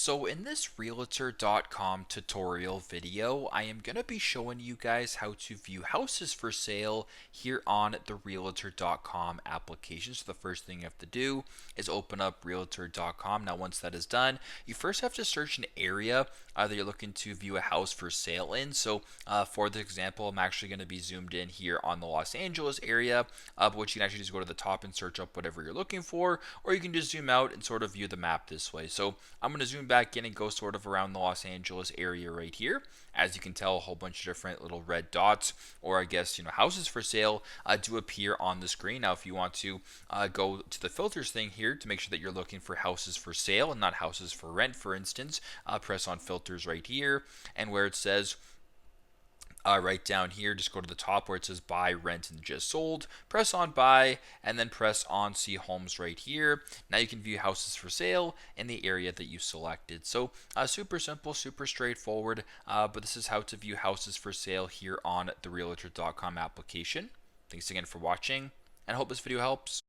So in this realtor.com tutorial video, I am going to be showing you guys how to view houses for sale here on the realtor.com application. So the first thing you have to do is open up realtor.com. Now once that is done, you first have to search an area that you're looking to view a house for sale in. So for the example, I'm actually going to be zoomed in here on the Los Angeles area, but you can actually just go to the top and search up whatever you're looking for, or you can just zoom out and sort of view the map this way. So I'm going to zoom back in and go sort of around the Los Angeles area right here. As you can tell, a whole bunch of different little red dots, or I guess, houses for sale do appear on the screen. Now, if you want to go to the filters thing here to make sure that you're looking for houses for sale and not houses for rent, for instance, press on filters right here, and where it says right down here, just go to the top where it says buy, rent, and just sold. Press on buy, and then press on see homes right here. Now you can view houses for sale in the area that you selected. So super simple, super straightforward, but this is how to view houses for sale here on the realtor.com application. Thanks again for watching, and I hope this video helps.